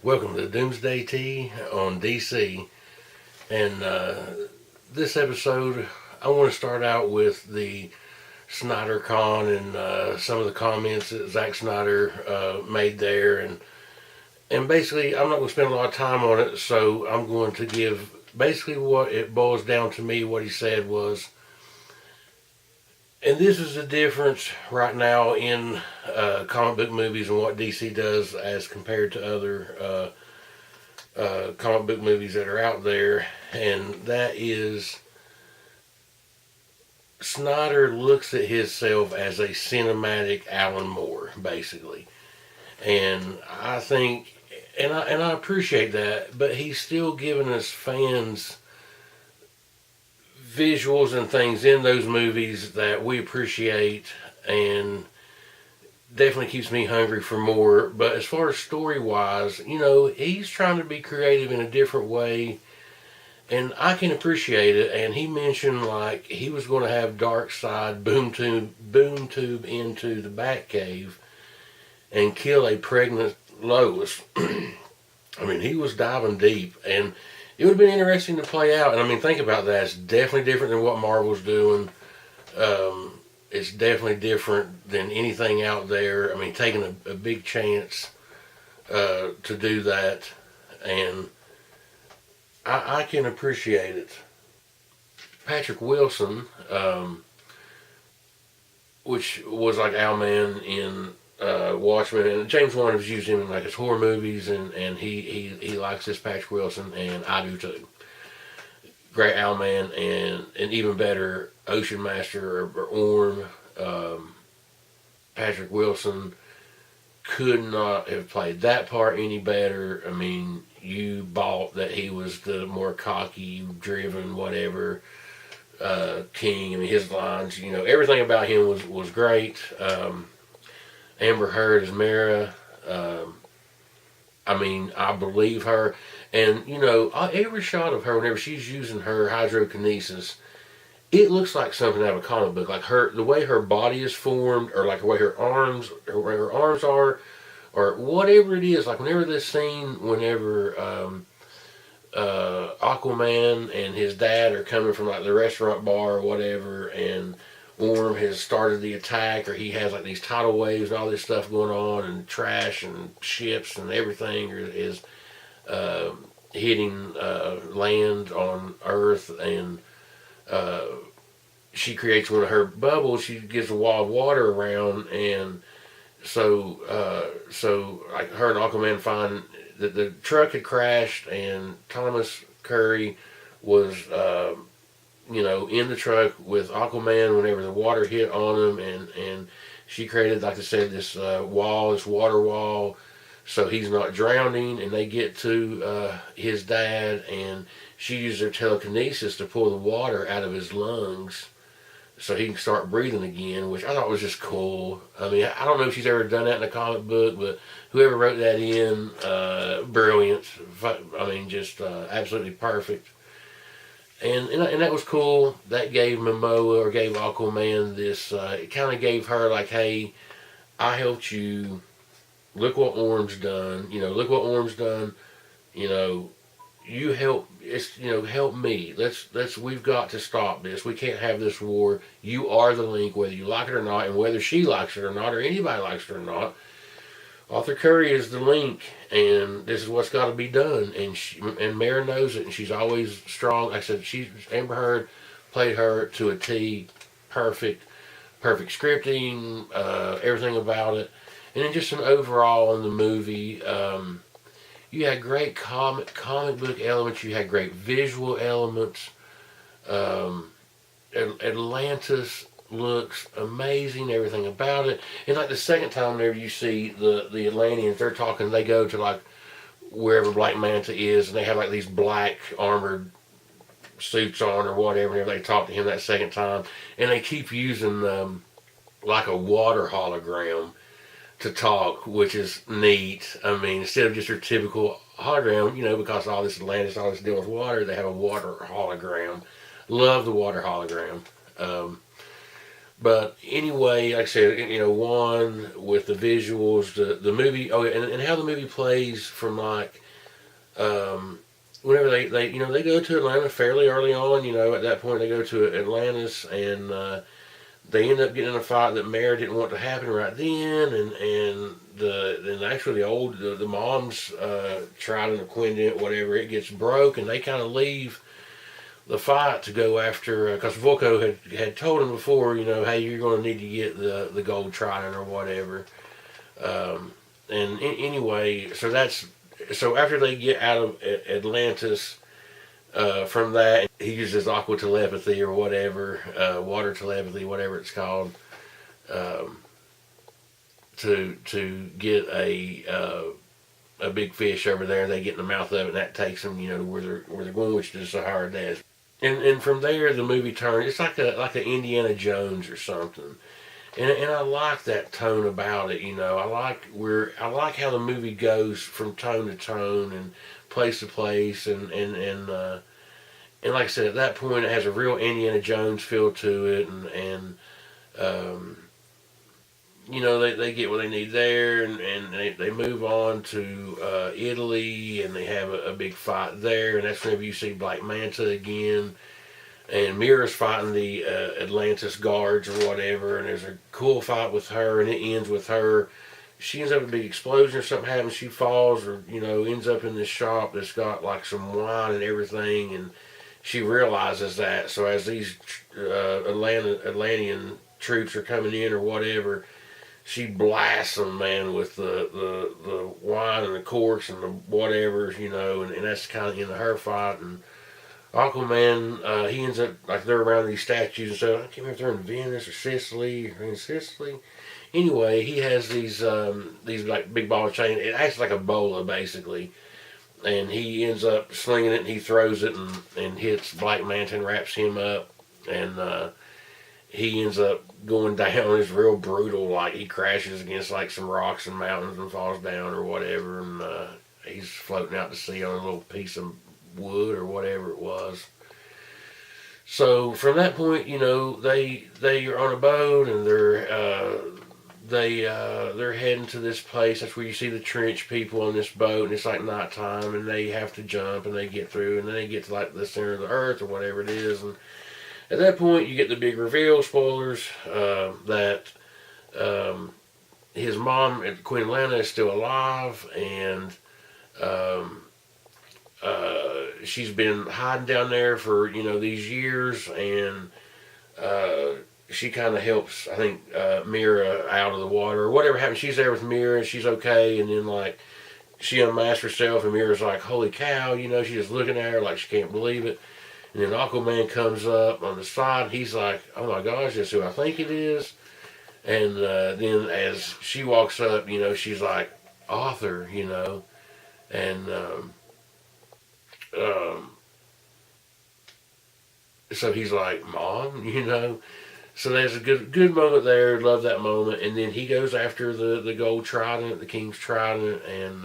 Welcome to Doomsday T on DC. And this episode, I want to start out with the Snyder Con and some of the comments that Zack Snyder made there. And basically, I'm not going to spend a lot of time on it, so I'm going to give basically what it boils down to me. What he said was, and this is the difference right now in comic book movies and what DC does as compared to other comic book movies that are out there, and that is Snyder looks at himself as a cinematic Alan Moore, basically. And I think, and I appreciate that, but he's still giving us fans visuals and things in those movies that we appreciate, and definitely keeps me hungry for more. But as far as story wise, he's trying to be creative in a different way, and I can appreciate it. And he mentioned like he was going to have Darkseid boom tube into the Batcave and kill a pregnant Lois. I mean, he was diving deep, and it would have been interesting to play out. And I mean, think about that. It's definitely different than what Marvel's doing. It's definitely different than anything out there. I mean, taking a big chance to do that, and I can appreciate it. Patrick Wilson, which was like Owlman in Watchmen, and James Wan has used him in like his horror movies, and he likes this Patrick Wilson, and I do too. Great Owlman, and an even better Ocean Master or Orm. Patrick Wilson could not have played that part any better. I mean, you bought that he was the more cocky, driven, whatever king. I mean, his lines, everything about him was great. Amber Heard as Mara. I mean, I believe her. And, every shot of her, whenever she's using her hydrokinesis, it looks like something out of a comic book. Like the way her body is formed, or like the way her arms are, or whatever it is. Like whenever Aquaman and his dad are coming from like the restaurant bar or whatever, and Orm has started the attack, or he has like these tidal waves and all this stuff going on, and trash and ships and everything is hitting land on Earth, and she creates one of her bubbles. She gives a wall of water around, and so like her and Aquaman find that the truck had crashed, and Thomas Curry was in the truck with Aquaman whenever the water hit on him, and she created, like I said, this water wall, so he's not drowning. And they get to his dad, and she used her telekinesis to pull the water out of his lungs so he can start breathing again, which I thought was just cool. I mean, I don't know if she's ever done that in a comic book, but whoever wrote that in, brilliant. I mean, just absolutely perfect. And that was cool. That gave Momoa, or gave Aquaman this, it kind of gave her like, hey, I helped you. Look what Orm's done. Look what Orm's done. You help. Help me. We've got to stop this. We can't have this war. You are the link, whether you like it or not, and whether she likes it or not, or anybody likes it or not. Arthur Curry is the link, and this is what's got to be done. And Mara knows it, and she's always strong. Like I said, Amber Heard played her to a T, perfect scripting, everything about it, and then just an overall in the movie. You had great comic book elements. You had great visual elements. Atlantis looks amazing, everything about it. And like the second time whenever you see the Atlanteans, they're talking, they go to like wherever Black Manta is, and they have like these black armored suits on or whatever, whenever they talk to him that second time. And they keep using like a water hologram to talk, which is neat. I mean, instead of just your typical hologram, because all this Atlantis, all this deal with water, they have a water hologram. Love the water hologram. But anyway, like I said, one with the visuals, the movie. Oh, and how the movie plays from like um, whenever they go to Atlanta fairly early on. At that point they go to Atlantis, and they end up getting in a fight that Mare didn't want to happen right then, and actually the mom's trident, equident, whatever, it gets broke, and they kind of leave the fight to go after, because Volko had told him before, hey, you're going to need to get the gold trident or whatever. Anyway, so after they get out of Atlantis, from that, he uses aqua telepathy or whatever, water telepathy, whatever it's called, um, to get a big fish over there. They get in the mouth of it, and that takes them, to where they're going, which is the Sahara Desert. And from there, the movie turns. It's like a Indiana Jones or something. And I like that tone about it. I like how the movie goes from tone to tone and place to place, and like I said, at that point, it has a real Indiana Jones feel to it, and um, they get what they need there, and they move on to Italy, and they have a big fight there, and that's whenever you see Black Manta again, and Mira's fighting the Atlantis guards or whatever, and there's a cool fight with her, and it ends with her. She ends up in a big explosion or something happens. She falls, or ends up in this shop that's got like some wine and everything, and she realizes that. So as these Atlantean troops are coming in or whatever, she blasts them, man, with the wine and the corks and the whatever, and that's kind of into her fight. And Aquaman, he ends up, like, they're around these statues and stuff. I can't remember if they're in Venice or Sicily, or in Sicily. Anyway, he has these like big ball of chain. It acts like a bola basically, and he ends up slinging it, and he throws it and hits Black Manta and wraps him up, and he ends up going down. It's real brutal. Like, he crashes against like some rocks and mountains and falls down or whatever, and he's floating out to sea on a little piece of wood or whatever it was. So from that point, they are on a boat, and they're heading to this place. That's where you see the trench people on this boat, and it's like nighttime, and they have to jump, and they get through, and then they get to like the center of the earth or whatever it is, and at that point you get the big reveal, spoilers, that his mom, Queen Atlanta, is still alive, and she's been hiding down there for these years, and she kind of helps, I think, Mira out of the water or whatever happens. She's there with Mira, and she's okay, and then like she unmasks herself, and Mira's like, "Holy cow!" She's just looking at her like she can't believe it. And then Aquaman comes up on the side, and he's like, "Oh my gosh, that's who I think it is." And then as she walks up, she's like, "Arthur," and so he's like, "Mom," So there's a good moment there. Love that moment. And then he goes after the gold trident, the king's trident, and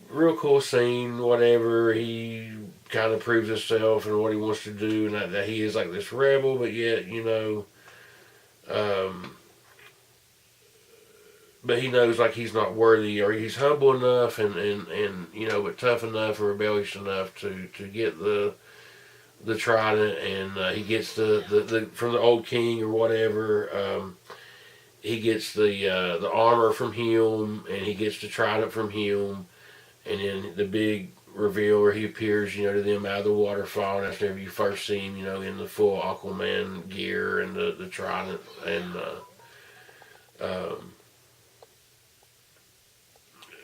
real cool scene. Whatever, he kind of proves himself and what he wants to do, and that he is like this rebel, but yet but he knows like he's not worthy, or he's humble enough and but tough enough and rebellious enough to get the trident, and he gets the from the old king or whatever. He gets the armor from him, and he gets the trident from him, and then the big reveal where he appears, to them out of the waterfall, and that's whenever you first see him, in the full Aquaman gear and the trident, and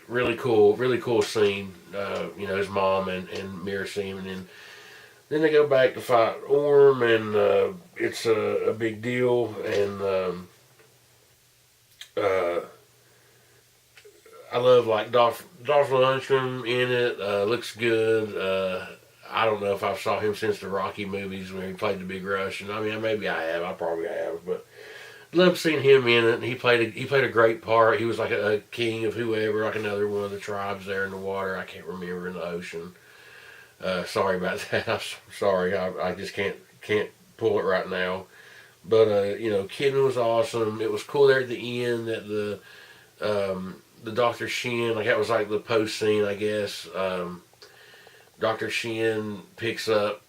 really cool scene. His mom and Mira see him, and then they go back to fight Orm, and it's a big deal, and I love like Dolph Lundgren in it. Looks good. I don't know if I've saw him since the Rocky movies when he played the Big Russian. I mean, maybe I have. I probably have, but love seeing him in it. He played a great part. He was like a king of whoever, like another one of the tribes there in the water. I can't remember, in the ocean. Sorry about that. I'm sorry. I just can't pull it right now. But Kidman was awesome. It was cool there at the end that the Dr. Shin, like that was like the post scene, I guess. Dr. Shin picks up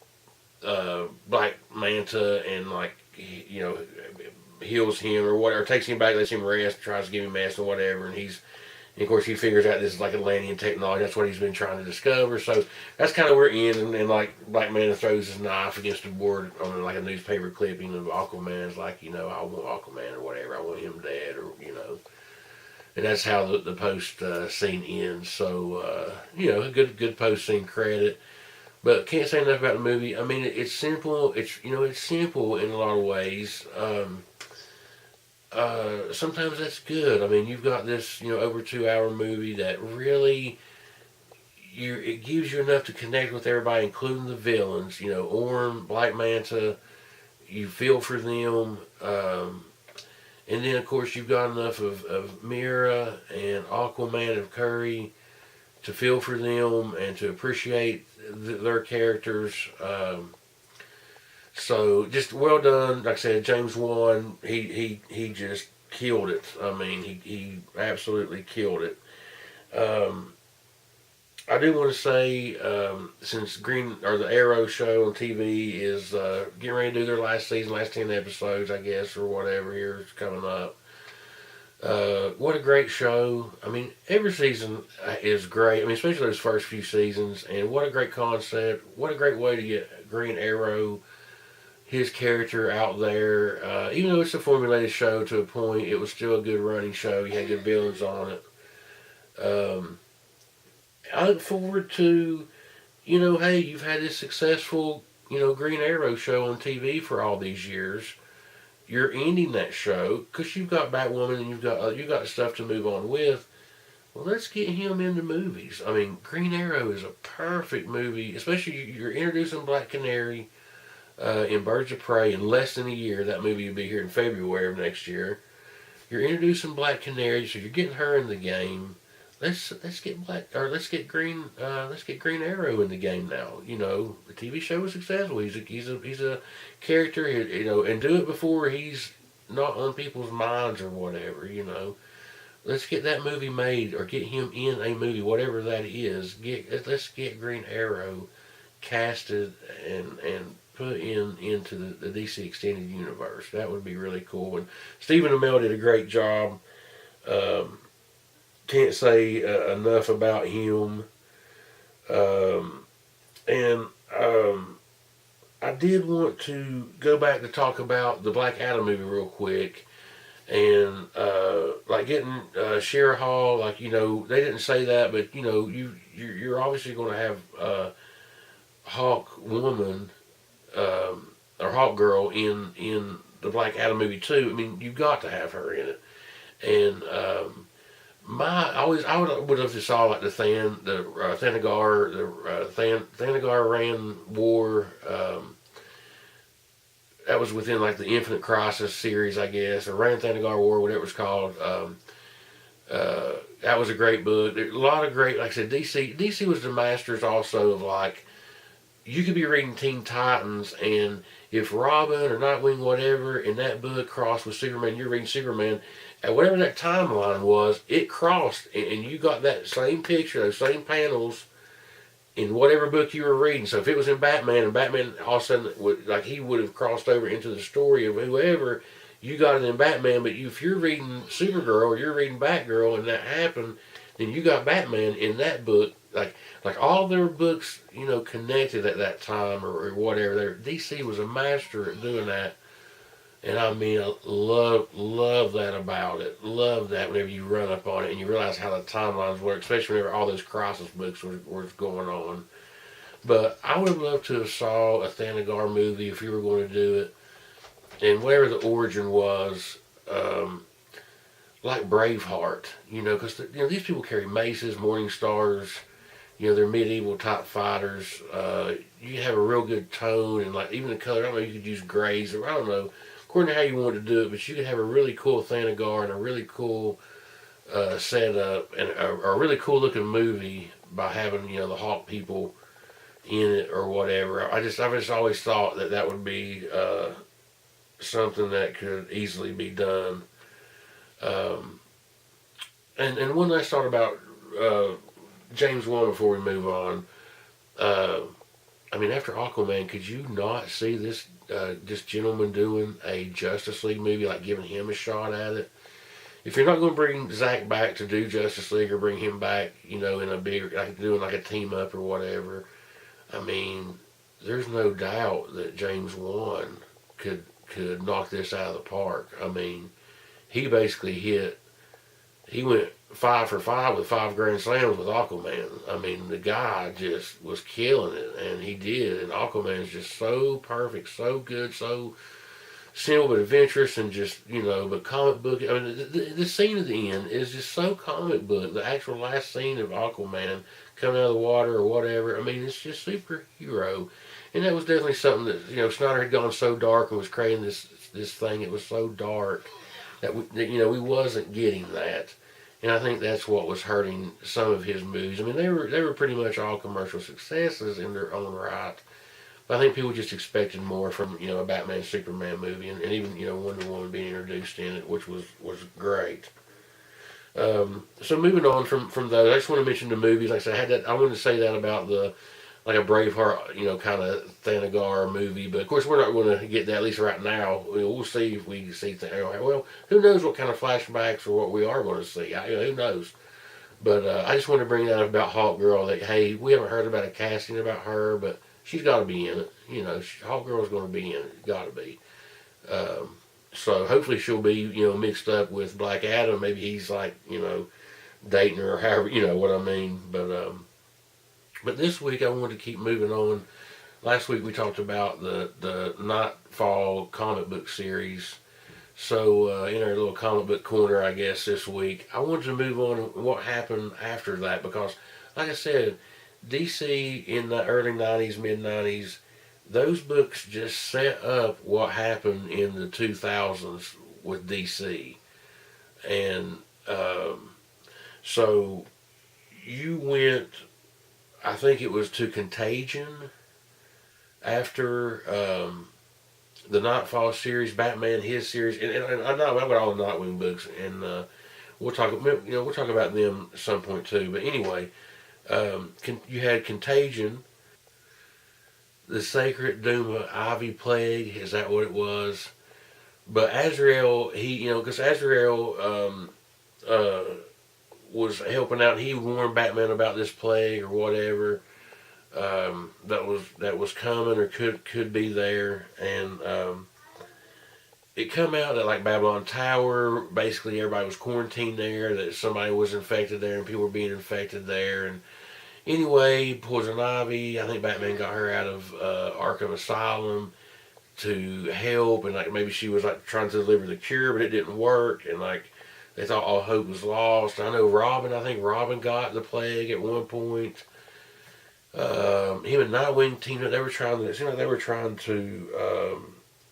Black Manta and like heals him or whatever, takes him back, lets him rest, tries to give him mess or whatever, and of course he figures out this is like Atlantean technology. That's what he's been trying to discover. So that's kind of where it ends, and like Black Manta throws his knife against the board on like a newspaper clipping of Aquaman's like, I want Aquaman or whatever, I want him dead or. And that's how the post scene ends. So a good post scene credit. But can't say enough about the movie. I mean, it's simple. It's simple in a lot of ways. Sometimes that's good. I mean, you've got this over 2 hour movie that really it gives you enough to connect with everybody, including the villains. Orm, Black Manta. You feel for them. And then, of course, you've got enough of Mira and Aquaman of Curry to feel for them and to appreciate their characters. So, just well done. Like I said, James Wan, he just killed it. I mean, he absolutely killed it. I do want to say, since the Arrow show on TV is getting ready to do their last season, last 10 episodes, I guess, or whatever, here is coming up. What a great show. I mean, every season is great. I mean, especially those first few seasons. And what a great concept. What a great way to get Green Arrow, his character out there. Even though it's a formulated show to a point, it was still a good running show. You had good villains on it. I look forward to, hey, you've had this successful, Green Arrow show on TV for all these years. You're ending that show because you've got Batwoman and you've got stuff to move on with. Well, let's get him into movies. I mean, Green Arrow is a perfect movie, especially you're introducing Black Canary in Birds of Prey in less than a year. That movie will be here in February of next year. You're introducing Black Canary, so you're getting her in the game. Let's get Green Arrow in the game now. The TV show was successful. He's a character. And do it before he's not on people's minds or whatever. Let's get that movie made or get him in a movie, whatever that is. Let's get Green Arrow casted and put into the DC extended universe. That would be really cool. And Stephen Amell did a great job. Can't say enough about him. And I did want to go back to talk about the Black Adam movie real quick. And like getting Shira Hall, like they didn't say that, but you're obviously going to have Hawk Woman or Hawk Girl in the Black Adam movie too. I mean, you've got to have her in it. And I would have just saw like the Thanagar Ran War. That was within like the Infinite Crisis series, I guess, or Ran Thanagar War, whatever it was called. That was a great book. There's a lot of great, like I said, DC was the masters also of like, you could be reading Teen Titans, and if Robin or Nightwing, whatever, in that book crossed with Superman, you're reading Superman, and whatever that timeline was, it crossed, and you got that same picture, those same panels, in whatever book you were reading. So if it was in Batman, and Batman all of a sudden, he would have crossed over into the story of whoever, you got it in Batman, but if you're reading Supergirl or you're reading Batgirl and that happened, then you got Batman in that book. Like all their books, connected at that time or whatever. DC was a master at doing that. And I mean, I love that about it. Love that whenever you run up on it and you realize how the timelines work, especially whenever all those Crisis books were going on. But I would have loved to have saw a Thanagar movie if you were going to do it. And whatever the origin was, like Braveheart, because these people carry maces, morning stars, they're medieval type fighters. You have a real good tone and like even the color. I don't know, you could use grays or I don't know, according to how you wanted to do it, but you could have a really cool Thanagar and a really cool setup and a really cool looking movie by having the Hawk people in it or whatever. I've just always thought that would be something that could easily be done. Um, and one last thought about James Wan before we move on. Uh, I mean, after Aquaman, could you not see this gentleman doing a Justice League movie, like giving him a shot at it? If you're not going to bring Zack back to do Justice League or bring him back, in a bigger, like doing like a team up or whatever, I mean, there's no doubt that James Wan could knock this out of the park. I mean, he basically he went 5 for 5 with 5 grand slams with Aquaman. I mean, the guy just was killing it, and he did. And Aquaman's just so perfect, so good, so simple but adventurous, and just but comic book. I mean, the scene at the end is just so comic book. The actual last scene of Aquaman coming out of the water or whatever. I mean, it's just superhero, and that was definitely something that Snyder had gone so dark and was creating this thing. It was so dark that we wasn't getting that. And I think that's what was hurting some of his movies. I mean, they were pretty much all commercial successes in their own right. But I think people just expected more from a Batman Superman movie, and even Wonder Woman being introduced in it, which was great. So moving on from those, I just want to mention the movies. Like I said, I wanted to say that about the like a Braveheart, kind of Thanagar movie. But of course, we're not going to get that, at least right now. We'll see if we see things. Well, who knows what kind of flashbacks or what we are going to see? Who knows? But I just want to bring that up about Hawk Girl. That hey, we haven't heard about a casting about her, but she's got to be in it. Hawk Girl's going to be in it. Got to be. So hopefully she'll be mixed up with Black Adam. Maybe he's like dating her or however what I mean. But this week I wanted to keep moving on. Last week we talked about the Nightfall comic book series. So in our little comic book corner, I guess this week I wanted to move on to what happened after that, because, like I said, DC in the early '90s, mid '90s, those books just set up what happened in the 2000s with DC, and so you went. I think it was to Contagion after the Nightfall series, Batman his series, and I've got all the Nightwing books, and we'll talk about them at some point too. But anyway, you had Contagion, the Sacred Doom of Ivy Plague. Is that what it was? But Azrael, because Azrael was helping out. He warned Batman about this plague or whatever that was coming or could be there, and it come out that like Babylon Tower, basically everybody was quarantined there. That somebody was infected there, and people were being infected there. And anyway, Poison Ivy, I think Batman got her out of Arkham Asylum to help, and like maybe she was like trying to deliver the cure, but it didn't work, and like they thought all hope was lost. I know I think Robin got the plague at one point. Him and Nightwing teamed up. It seemed like they were trying to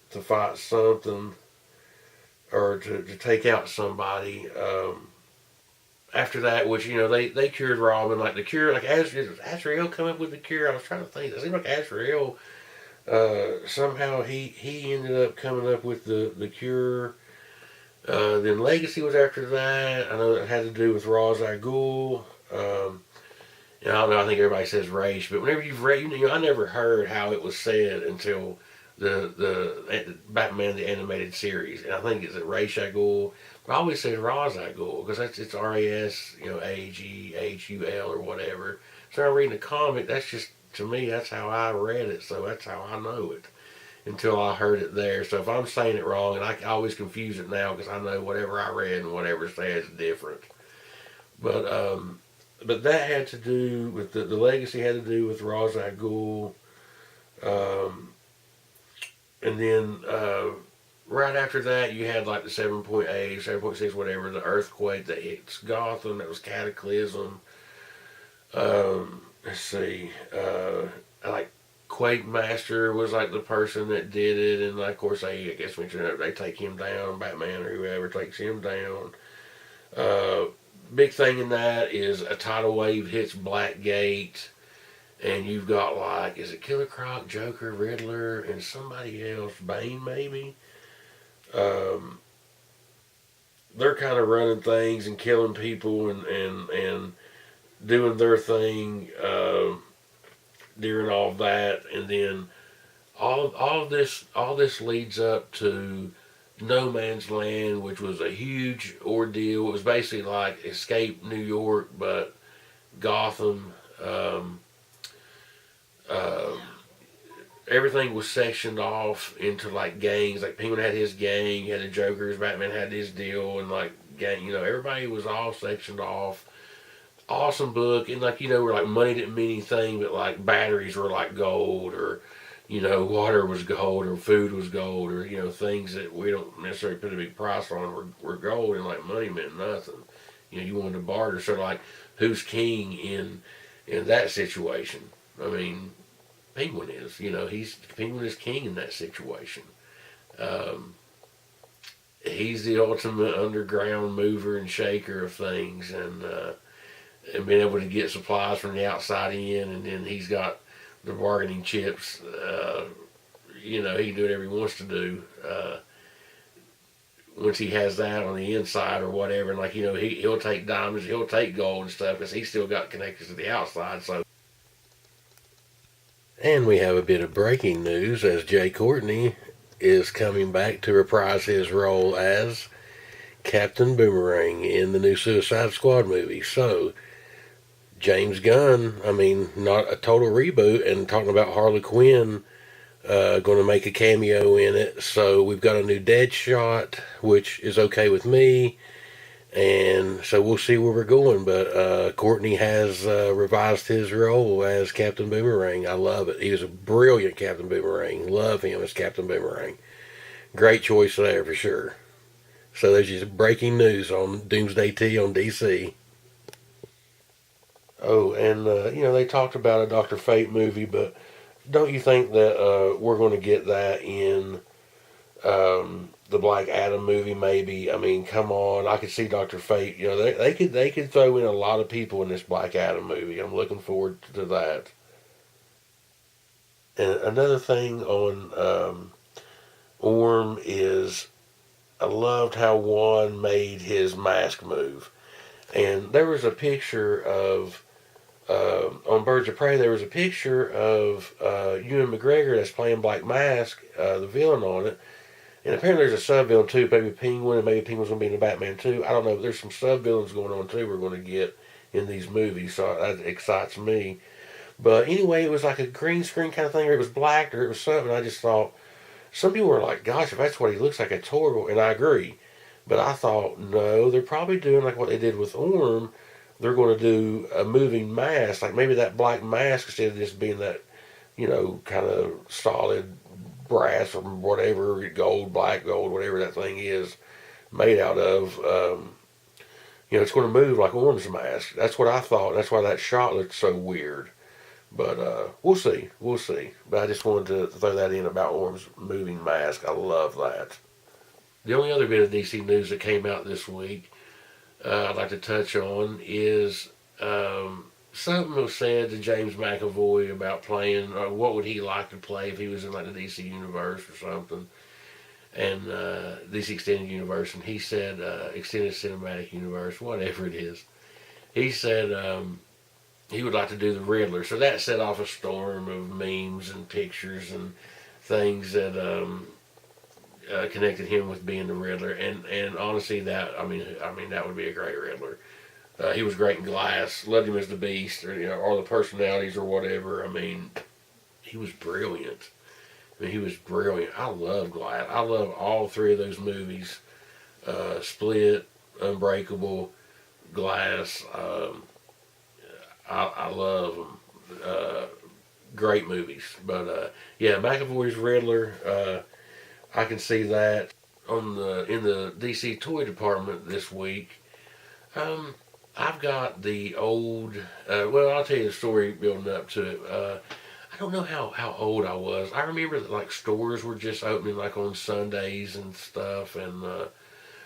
fight something or to take out somebody. After that, which they cured Robin, like the cure, like Azrael come up with the cure. I was trying to think. It seemed like Azrael somehow he ended up coming up with the cure. Then Legacy was after that. I know it had to do with Ra's al Ghul. I don't know. I think everybody says Raish, but whenever you've read, I never heard how it was said until the Batman the animated series, and I think it's Raish al Ghul. But I always say Ra's al Ghul because it's Raghul or whatever. So I'm reading the comic. That's just, to me, that's how I read it. So that's how I know it until I heard it there. So if I'm saying it wrong, and I always confuse it now because I know whatever I read and whatever it says is different. But that had to do with the Legacy had to do with Ra's al Ghul. And then right after that, you had like the 7.8, 7.6, whatever, the earthquake that hits Gotham. That was Cataclysm. Let's see. Like Quake Master was like the person that did it, and like, of course they take him down. Batman or whoever takes him down. Big thing in that is a tidal wave hits Blackgate, and you've got like, is it Killer Croc, Joker, Riddler, and somebody else, Bane maybe? um, they're kind of running things and killing people and doing their thing during all that, and then all this leads up to No Man's Land, which was a huge ordeal. It was basically like Escape New York, but Gotham. Um, uh, Everything was sectioned off into like gangs. Like Penguin had his gang, had the Joker's, Batman had his deal, and like gang, everybody was all sectioned off. Awesome book, and like where like money didn't mean anything, but like batteries were like gold, or water was gold, or food was gold, or things that we don't necessarily put a big price on were gold, and like money meant nothing. You wanted to barter. So like, who's king in that situation? I mean, Penguin is. Penguin is king in that situation. Um, he's the ultimate underground mover and shaker of things, and being able to get supplies from the outside in, and then he's got the bargaining chips. He can do whatever he wants to do. Once he has that on the inside or whatever, and like he'll take diamonds, he'll take gold and stuff because he's still got connections to the outside. So. And we have a bit of breaking news as Jay Courtney is coming back to reprise his role as Captain Boomerang in the new Suicide Squad movie. So, James Gunn, not a total reboot, and talking about Harley Quinn going to make a cameo in it. So, we've got a new Deadshot, which is okay with me. And so we'll see where we're going. But Courtney has revised his role as Captain Boomerang. I love it. He was a brilliant Captain Boomerang. Love him as Captain Boomerang. Great choice there for sure. So there's just breaking news on Doomsday T on DC. Oh, and they talked about a Dr. Fate movie, but don't you think that we're going to get that in the Black Adam movie? Maybe. I mean, come on, I could see Dr. Fate. They could throw in a lot of people in this Black Adam movie. I'm looking forward to that. And another thing on Orm is I loved how Juan made his mask move. And there was a picture of on Birds of Prey. There was a picture of Ewan McGregor that's playing Black Mask, the villain on it. And apparently there's a sub-villain too, maybe Penguin, and maybe Penguin's going to be in the Batman too. I don't know, but there's some sub-villains going on too we're going to get in these movies, so that excites me. But anyway, it was like a green screen kind of thing, or it was black, or it was something. I just thought, some people were like, gosh, if that's what he looks like, it's horrible, and I agree. But I thought, no, they're probably doing like what they did with Orm. They're going to do a moving mask, like maybe that black mask instead of just being that, kind of solid brass or whatever, gold, black gold, whatever that thing is made out of. It's going to move like Orm's mask. That's what I thought. That's why that shot looked so weird. But we'll see. We'll see. But I just wanted to throw that in about Orm's moving mask. I love that. The only other bit of DC news that came out this week I'd like to touch on is something was said to James McAvoy about playing, or what would he like to play if he was in like the DC universe or something, and DC Extended Universe, and he said Extended Cinematic Universe, whatever it is. He said he would like to do the Riddler, so that set off a storm of memes and pictures and things that connected him with being the Riddler, and honestly, that that would be a great Riddler. He was great in Glass. Loved him as the Beast, or all the personalities or whatever. He was brilliant. He was brilliant. I love Glass. I love all three of those movies: Split, Unbreakable, Glass. I love them. Great movies. But yeah, McAvoy's Riddler. I can see that in the DC toy department this week. I've got the old. I'll tell you the story building up to it. I don't know how old I was. I remember that like stores were just opening like on Sundays and stuff, and I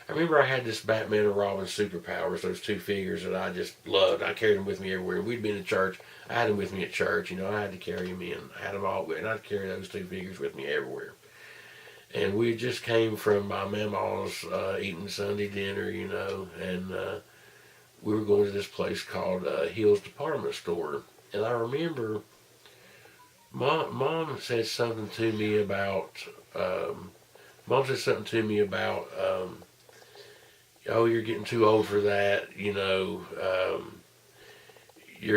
remember I had this Batman and Robin superpowers, those two figures that I just loved. I carried them with me everywhere. We'd been in church. I had them with me at church. I had to carry them in. I had them all, and I'd carry those two figures with me everywhere. and we just came from my mama's eating Sunday dinner, and we were going to this place called Hill's Department Store, and I remember mom said something to me about mom said something to me about oh, you're getting too old for that, you're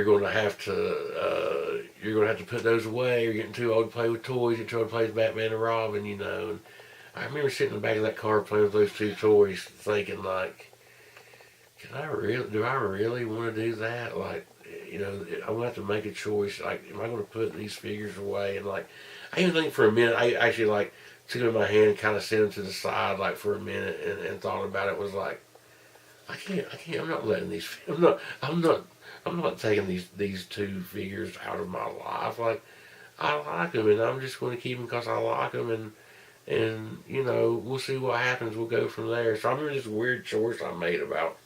going to have to put those away. You're getting too old to play with toys. You're too old to play with Batman and Robin, And I remember sitting in the back of that car playing with those two toys, thinking like, do I really want to do that? Like, I'm gonna have to make a choice. Like, am I going to put these figures away? And like, I even think for a minute, I actually like took them in my hand, and kind of set them to the side, like for a minute, and thought about it. Was like, I can't. I'm not letting these. I'm not taking these two figures out of my life. Like, I like them, and I'm just going to keep them because I like them, and we'll see what happens. We'll go from there. So I remember this weird choice I made about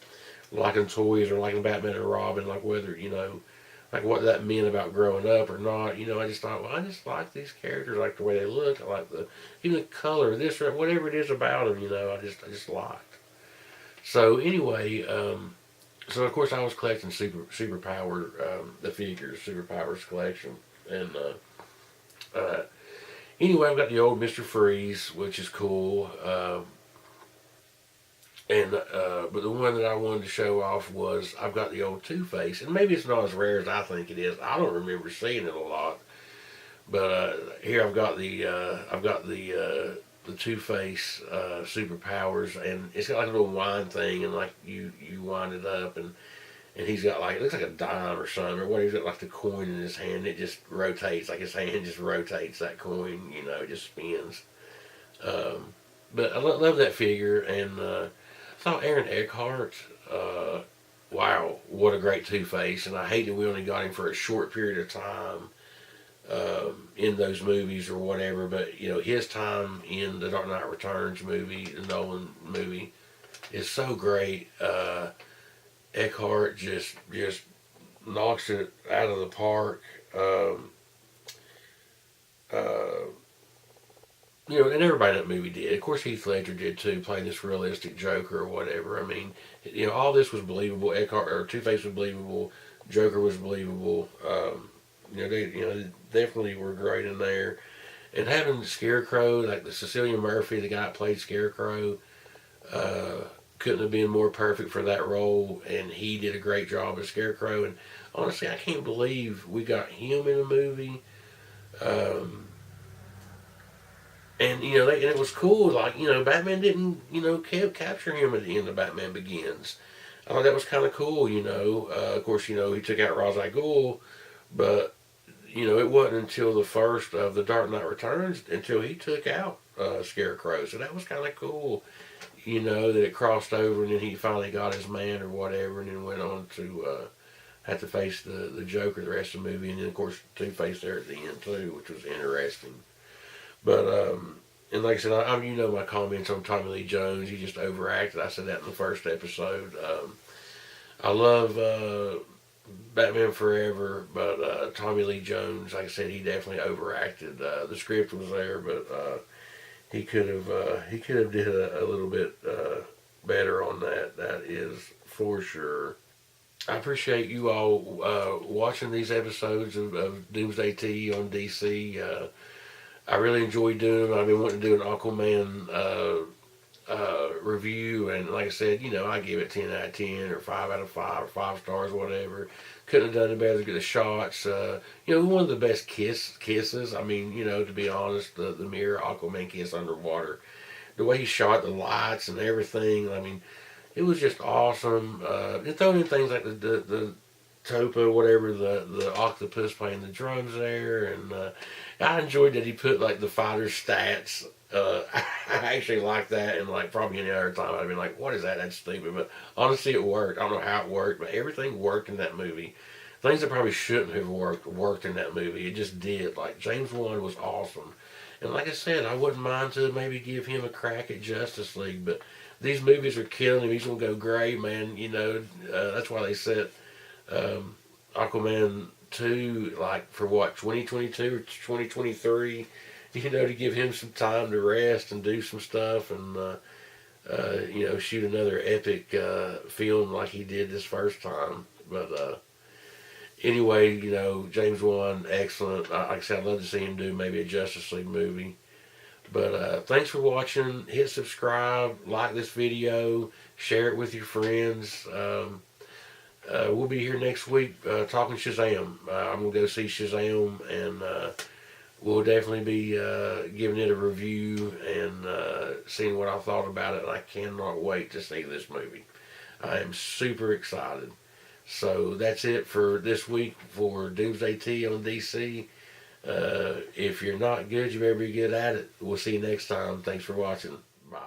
liking toys or liking Batman and Robin, like whether like what that meant about growing up or not. I just thought, well, I just like these characters, I like the way they look, I like even the color, this or whatever it is about them. I just liked. So anyway. So of course I was collecting superpower, the figures, superpowers collection, and anyway I've got the old Mr. Freeze, which is cool, but the one that I wanted to show off was I've got the old Two-Face, and maybe it's not as rare as I think it is. I don't remember seeing it a lot, but here I've got the Two-Face superpowers, and it's got like a little wine thing, and like you wind it up, and he's got like, it looks like a dime or something, or what, he's got like the coin in his hand. It just rotates, like his hand just rotates that coin, it just spins. But I love that figure, and I thought Aaron Eckhart, wow, what a great Two-Face, and I hate that we only got him for a short period of time in those movies or whatever, but his time in the Dark Knight Returns movie, the Nolan movie, is so great. Eckhart just knocks it out of the park. And everybody in that movie did. Of course, Heath Ledger did too, playing this realistic Joker or whatever. I mean, all this was believable. Eckhart or Two-Face was believable. Joker was believable. They definitely were great in there. And having the Scarecrow, like the Cecilia Murphy, the guy that played Scarecrow, couldn't have been more perfect for that role, and he did a great job as Scarecrow. And honestly, I can't believe we got him in a movie. And it was cool. Like Batman didn't capture him at the end of Batman Begins. I thought that was kind of cool. Of course he took out Ra's al Ghul, but it wasn't until the first of the Dark Knight Returns until he took out Scarecrow. So that was kind of cool. That it crossed over, and then he finally got his man or whatever, and then went on to have to face the Joker the rest of the movie, and then of course Two-Face there at the end too, which was interesting. But and like I said, my comments on Tommy Lee Jones. He just overacted. I said that in the first episode. I love Batman Forever, but Tommy Lee Jones, like I said, he definitely overacted. The script was there, but he could have did a little bit better on that. That is for sure. I appreciate you all watching these episodes of Doomsday T on DC. I really enjoy doing them. I've been wanting to do an Aquaman review, and like I said, I give it 10 out of 10 or 5 out of 5 or 5 stars, whatever. Couldn't have done it better. Get the shots. One of the best kisses. I mean, to be honest, the mirror Aquaman kiss underwater, the way he shot the lights and everything. I mean, it was just awesome. And throwing in things like the Topa, whatever, the octopus playing the drums there, and I enjoyed that he put like the fighter's stats. I actually like that, and like probably any other time I'd been like, what is that? That's stupid. But honestly, it worked. I don't know how it worked, but everything worked in that movie. Things that probably shouldn't have worked in that movie. It just did. Like James Wan was awesome, and like I said, I wouldn't mind to maybe give him a crack at Justice League, but these movies are killing him. He's gonna go great, man. That's why they set Aquaman 2 like for what, 2022 or 2023. to give him some time to rest and do some stuff and shoot another epic film like he did this first time. But anyway, James Wan, excellent. Like I said, I'd love to see him do maybe a Justice League movie. But thanks for watching. Hit subscribe, like this video, share it with your friends. We'll be here next week talking Shazam. I'm going to go see Shazam, and we'll definitely be giving it a review and seeing what I thought about it. And I cannot wait to see this movie. I am super excited. So that's it for this week for Doomsday T on DC. If you're not good, you better be good at it. We'll see you next time. Thanks for watching. Bye.